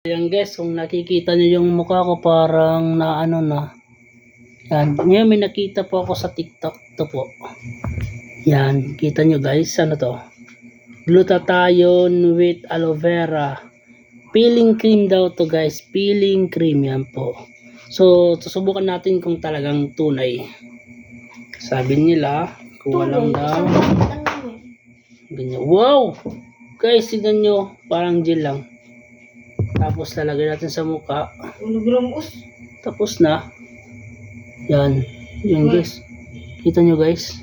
Ayan guys, kung nakikita nyo yung mukha ko parang na ano na. Yan, ngayon may nakita po ako sa TikTok. Ito po. Yan, kita nyo guys, ano to? Glutathione with aloe vera. Peeling cream daw to guys, peeling cream yan po. So, susubukan natin kung talagang tunay. Sabi nila, kuha lang daw. Ganyan. Wow! Guys, tignan nyo, parang gel lang. Tapos lalagay natin sa mukha. Tapos na. Yan. Yan guys. Kita nyo guys.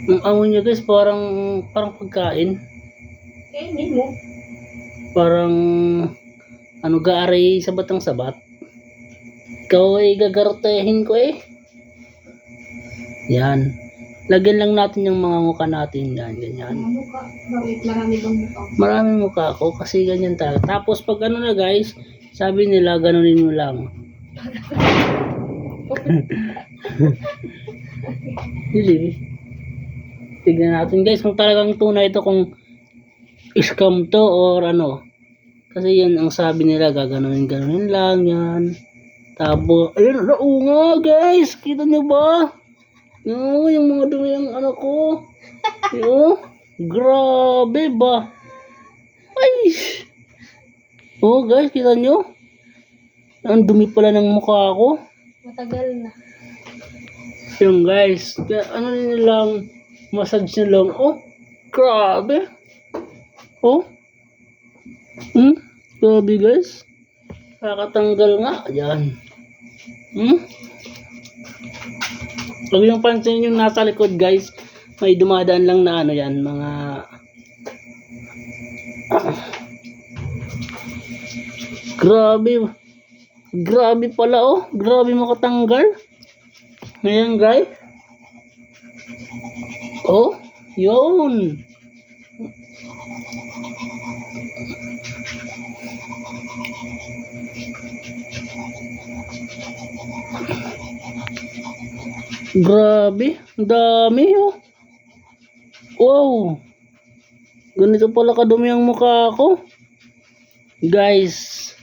Ang amoy nyo guys parang pagkain. Kainin mo. Parang ano gaaray sa batang sabat. Ikaw ay gagarotehin ko eh. Yan. Lagyan lang natin yung mga mukha natin. Yan, ganyan. Mukha. Bakit marami bang mukha? Maraming mukha ko kasi ganyan talaga. Tapos pag ano na guys, sabi nila ganunin mo lang. Hindi. Tignan natin guys kung talagang tunay ito, kung scam to or ano. Kasi yan ang sabi nila, gaganunin lang yan. Tapos, ayun, oo nga guys, kita nyo ba? No, yung mga dumi ng ano ko. Yo, grabe ba? Ay. Oh guys, kita nyo? Ang dumi pala ng mukha ko. Matagal na. Yung guys, ano nilang massage nilang. Oh, grabe. Oh. Grabe guys. Kakatanggal nga. Ayan. Huwag yung pansin yung nasa likod guys. May dumadaan lang na ano yan. Mga grabe. Grabe pala oh. Grabe makatanggal. Ngayon guys. Oh. Yun. Grabe, dami oh. Wow. Ganito pala kadumi ang mukha ko. Guys.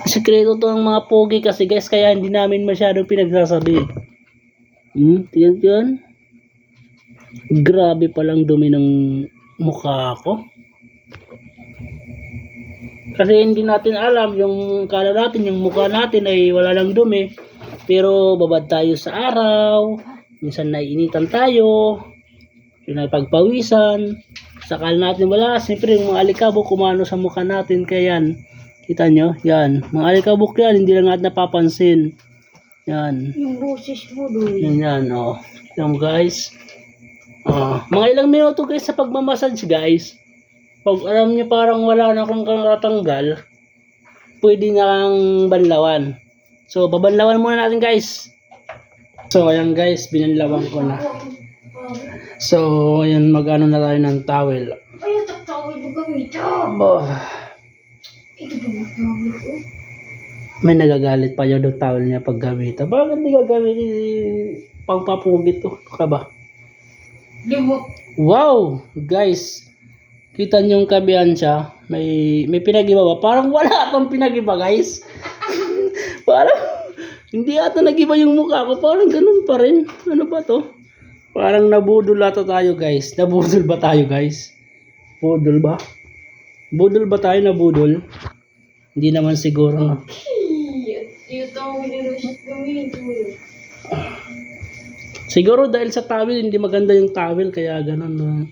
Sikreto to ng mga pogi kasi guys, kaya hindi namin masyadong pinagsasabi. Tingnan. Grabe palang dumi ng mukha ko. Kasi hindi natin alam, yung kala natin, yung mukha natin ay wala lang dumi. Pero babad tayo sa araw, minsan naiinitan tayo, pinapagpawisan, sakal natin wala. Siyempre yung mga alikabok kumano sa mukha natin, kaya yan, kita nyo, yan, mga alikabok yan, hindi lang natin napapansin. Yan. Yung boses mo doon. Yan, oh. Yan guys. Mga ilang minuto guys sa pagmamassage guys. Pag alam niyo parang wala na akong katanggal, pwede na kang banlawan. So, babanlawan muna natin guys. So, ayan guys, binanlawan ko na. So, ayan, mag-ano na tayo ng towel. Ay, tawid mo gamitin. Ito ba yung tawid ko? May nagagalit pa yun yung towel niya pag gamitin. Bakit hindi gagamitin pangpapugit to? Ka ba? Di mo. Wow! Guys, kita niyo yung kabihan siya. May pinag-iba ba? Parang wala akong pinag-iba guys. Parang hindi ata nag-iba yung mukha ko. Parang ganun pa rin. Ano ba to? Parang nabudol ata tayo guys. Nabudol ba tayo guys? Budol ba? Budol ba tayo, nabudol? Hindi naman siguro. Yung tawid nila siya gamitin. Siguro dahil sa towel, hindi maganda yung towel. Kaya ganun.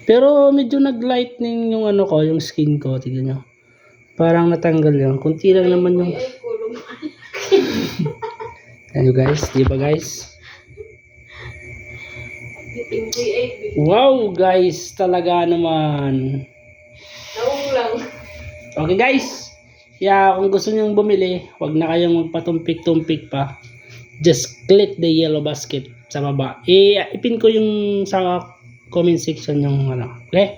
Pero medyo nag-lightening yung ano ko, yung skin ko, tignan nyo. Parang natanggal yun. Kunti lang naman yung... Ano guys, di ba guys? Wow guys, talaga naman. Naulang. Okay guys, kung gusto nyong bumili, wag na kayong magpatumpik-tumpik pa. Just click the yellow basket sa baba. Ipin ko yung sa comment section yung ano. Okay?